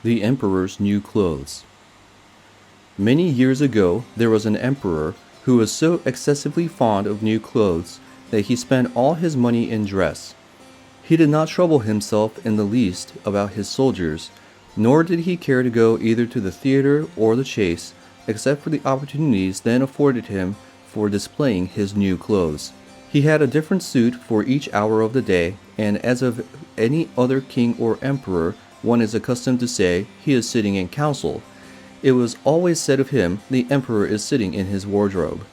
The Emperor's New Clothes. Many years ago, there was an emperor who was so excessively fond of new clothes that he spent all his money in dress. He did not trouble himself in the least about his soldiers, nor did he care to go either to the theater or the chase, except for the opportunities then afforded him for displaying his new clothes. He had a different suit for each hour of the day, and as of any other king or emperor, one is accustomed to say, he is sitting in council. It was always said of him, the emperor is sitting in his wardrobe.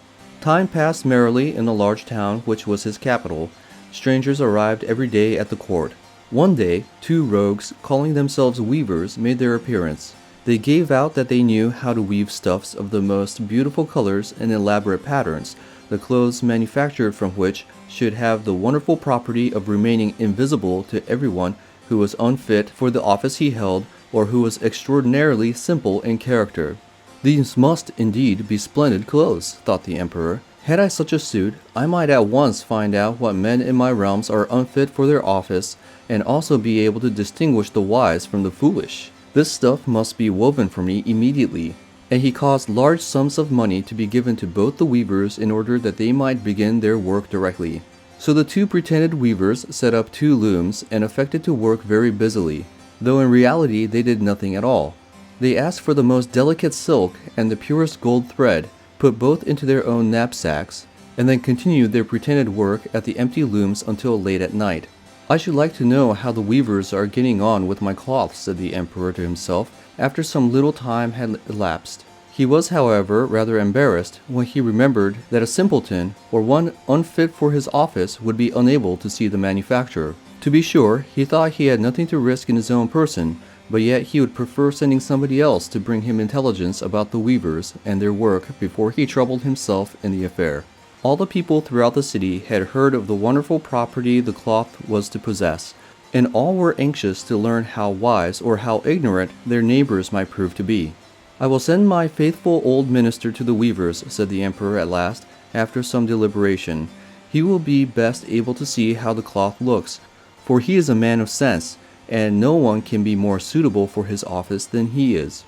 Time passed merrily in the large town which was his capital. Strangers arrived every day at the court. One day, two rogues, calling themselves weavers, made their appearance. They gave out that they knew how to weave stuffs of the most beautiful colors and elaborate patterns, the clothes manufactured from which should have the wonderful property of remaining invisible to everyone who was unfit for the office he held or who was extraordinarily simple in character. These must indeed be splendid clothes, thought the emperor. Had I such a suit, I might at once find out what men in my realms are unfit for their office, and also be able to distinguish the wise from the foolish. This stuff must be woven for me immediately. And he caused large sums of money to be given to both the weavers in order that they might begin their work directly. So the two pretended weavers set up two looms and affected to work very busily, though in reality they did nothing at all. They asked for the most delicate silk and the purest gold thread, put both into their own knapsacks, and then continued their pretended work at the empty looms until late at night. I should like to know how the weavers are getting on with my cloth, said the emperor to himself, after some little time had elapsed. He was, however, rather embarrassed when he remembered that a simpleton, or one unfit for his office, would be unable to see the manufacture. To be sure, he thought he had nothing to risk in his own person, but yet he would prefer sending somebody else to bring him intelligence about the weavers and their work before he troubled himself in the affair. All the people throughout the city had heard of the wonderful property the cloth was to possess, and all were anxious to learn how wise or how ignorant their neighbors might prove to be. I will send my faithful old minister to the weavers, said the emperor at last, after some deliberation. He will be best able to see how the cloth looks, for he is a man of sense, and no one can be more suitable for his office than he is.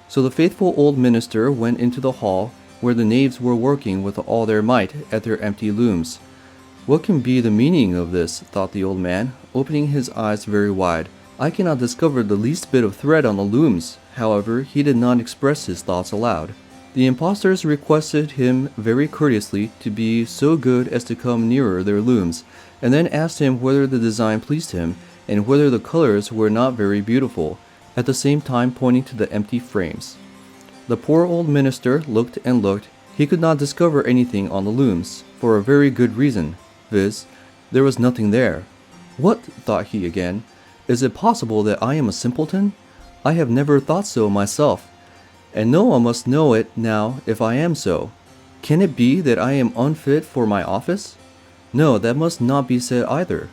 So the faithful old minister went into the hall, where the knaves were working with all their might at their empty looms. What can be the meaning of this, thought the old man, opening his eyes very wide. I cannot discover the least bit of thread on the looms. However, he did not express his thoughts aloud. The impostors requested him very courteously to be so good as to come nearer their looms, and then asked him whether the design pleased him, and whether the colors were not very beautiful, at the same time pointing to the empty frames. The poor old minister looked and looked. He could not discover anything on the looms, for a very good reason, viz., there was nothing there. What, thought he again, is it possible that I am a simpleton? I have never thought so myself, and no one must know it now if I am so. Can it be that I am unfit for my office? No, that must not be said either.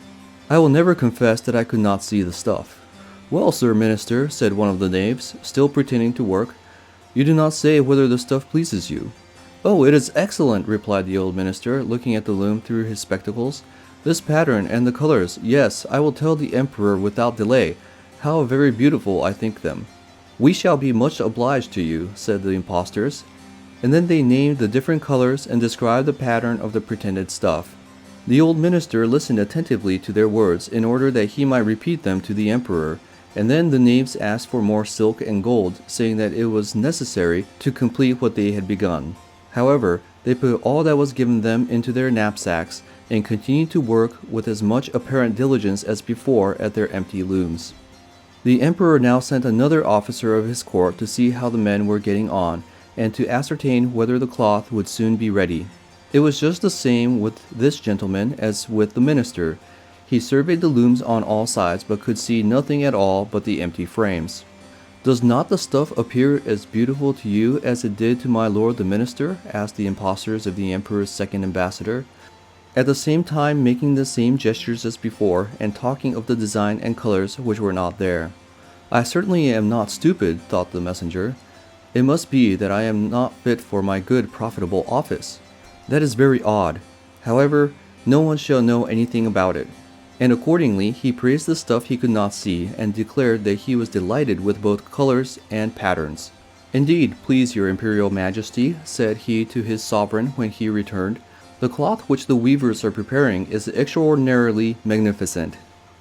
I will never confess that I could not see the stuff. Well, sir minister, said one of the knaves, still pretending to work, you do not say whether the stuff pleases you. Oh, it is excellent, replied the old minister, looking at the loom through his spectacles. This pattern and the colors, yes, I will tell the emperor without delay. How very beautiful I think them. We shall be much obliged to you, said the impostors. And then they named the different colors and described the pattern of the pretended stuff. The old minister listened attentively to their words in order that he might repeat them to the emperor, and then the knaves asked for more silk and gold, saying that it was necessary to complete what they had begun. However, they put all that was given them into their knapsacks, and continued to work with as much apparent diligence as before at their empty looms. The emperor now sent another officer of his court to see how the men were getting on, and to ascertain whether the cloth would soon be ready. It was just the same with this gentleman as with the minister. He surveyed the looms on all sides, but could see nothing at all but the empty frames. Does not the stuff appear as beautiful to you as it did to my lord the minister? Asked the impostors of the emperor's second ambassador, at the same time making the same gestures as before, and talking of the design and colors which were not there. I certainly am not stupid, thought the messenger. It must be that I am not fit for my good profitable office. That is very odd. However, no one shall know anything about it. And accordingly he praised the stuff he could not see, and declared that he was delighted with both colors and patterns. "Indeed, please your imperial majesty," said he to his sovereign when he returned, "the cloth which the weavers are preparing is extraordinarily magnificent."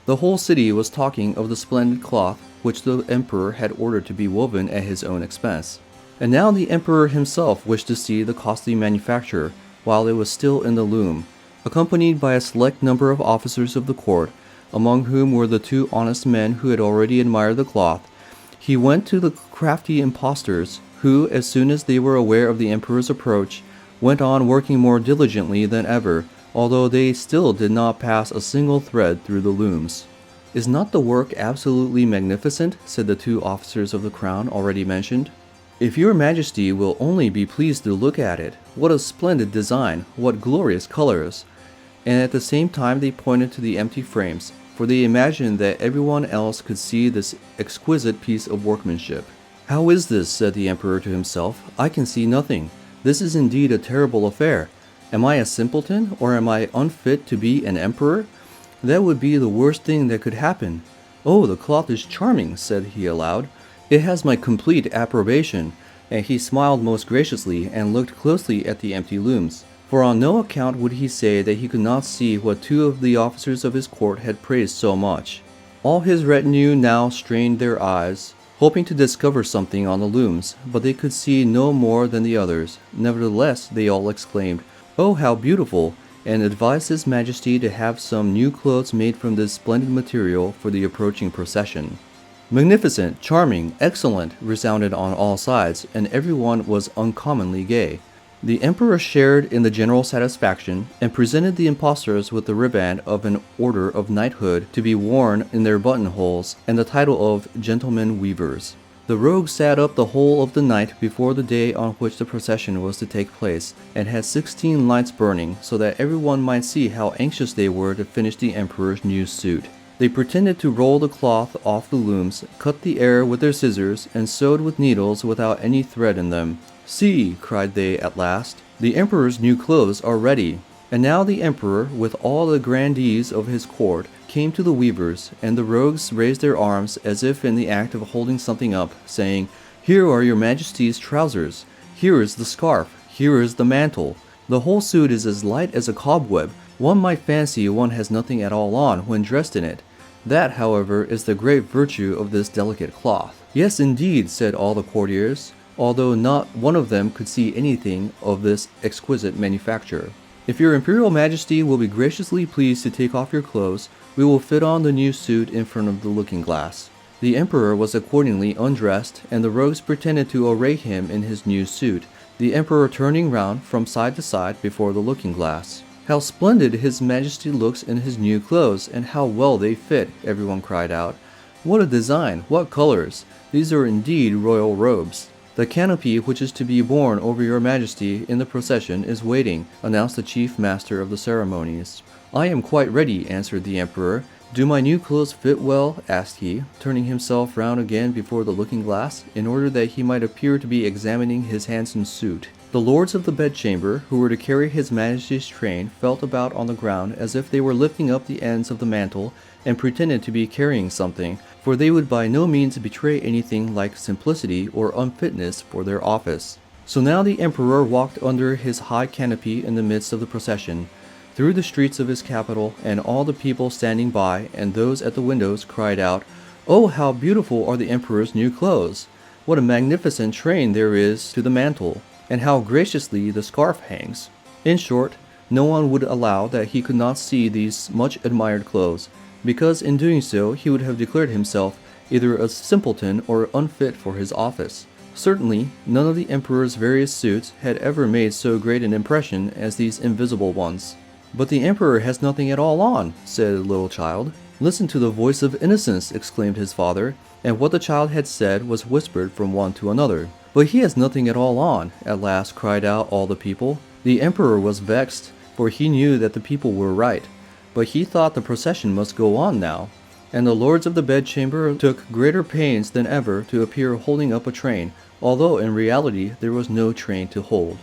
The whole city was talking of the splendid cloth which the emperor had ordered to be woven at his own expense. And now the emperor himself wished to see the costly manufacture while it was still in the loom. Accompanied by a select number of officers of the court, among whom were the 2 honest men who had already admired the cloth, he went to the crafty impostors, who, as soon as they were aware of the emperor's approach, went on working more diligently than ever, although they still did not pass a single thread through the looms. "Is not the work absolutely magnificent?" said the 2 officers of the crown already mentioned. "If your majesty will only be pleased to look at it, what a splendid design, what glorious colors!" And at the same time they pointed to the empty frames, for they imagined that everyone else could see this exquisite piece of workmanship. "How is this?" said the emperor to himself. "I can see nothing. This is indeed a terrible affair. Am I a simpleton, or am I unfit to be an emperor? That would be the worst thing that could happen. Oh, the cloth is charming," said he aloud. "It has my complete approbation." And he smiled most graciously and looked closely at the empty looms, for on no account would he say that he could not see what 2 of the officers of his court had praised so much. All his retinue now strained their eyes, hoping to discover something on the looms, but they could see no more than the others. Nevertheless, they all exclaimed, "Oh, how beautiful!" and advised his majesty to have some new clothes made from this splendid material for the approaching procession. "Magnificent, charming, excellent," resounded on all sides, and everyone was uncommonly gay. The emperor shared in the general satisfaction, and presented the impostors with the riband of an order of knighthood to be worn in their buttonholes, and the title of gentlemen weavers. The rogues sat up the whole of the night before the day on which the procession was to take place, and had 16 lights burning, so that everyone might see how anxious they were to finish the emperor's new suit. They pretended to roll the cloth off the looms, cut the air with their scissors, and sewed with needles without any thread in them. "See," cried they at last, "the emperor's new clothes are ready." And now the emperor, with all the grandees of his court, came to the weavers, and the rogues raised their arms as if in the act of holding something up, saying, "Here are your majesty's trousers, here is the scarf, here is the mantle. The whole suit is as light as a cobweb. One might fancy one has nothing at all on when dressed in it. That, however, is the great virtue of this delicate cloth." "Yes, indeed," said all the courtiers, although not one of them could see anything of this exquisite manufacture. "If your imperial majesty will be graciously pleased to take off your clothes, we will fit on the new suit in front of the looking-glass." The emperor was accordingly undressed, and the rogues pretended to array him in his new suit, the emperor turning round from side to side before the looking-glass. "How splendid his majesty looks in his new clothes, and how well they fit!" everyone cried out. "What a design! What colors! These are indeed royal robes." "The canopy which is to be borne over your majesty in the procession is waiting," announced the chief master of the ceremonies. "I am quite ready," answered the emperor. "Do my new clothes fit well?" asked he, turning himself round again before the looking-glass, in order that he might appear to be examining his handsome suit. The lords of the bedchamber, who were to carry his majesty's train, felt about on the ground as if they were lifting up the ends of the mantle, and pretended to be carrying something, for they would by no means betray anything like simplicity or unfitness for their office. So now the emperor walked under his high canopy in the midst of the procession, through the streets of his capital, and all the people standing by, and those at the windows, cried out, "Oh, how beautiful are the emperor's new clothes! What a magnificent train there is to the mantle! And how graciously the scarf hangs!" In short, no one would allow that he could not see these much admired clothes, because in doing so he would have declared himself either a simpleton or unfit for his office. Certainly, none of the emperor's various suits had ever made so great an impression as these invisible ones. "But the emperor has nothing at all on," said a little child. "Listen to the voice of innocence," exclaimed his father, and what the child had said was whispered from one to another. "But he has nothing at all on," at last cried out all the people. The emperor was vexed, for he knew that the people were right, but he thought the procession must go on now, and the lords of the bedchamber took greater pains than ever to appear holding up a train, although in reality there was no train to hold.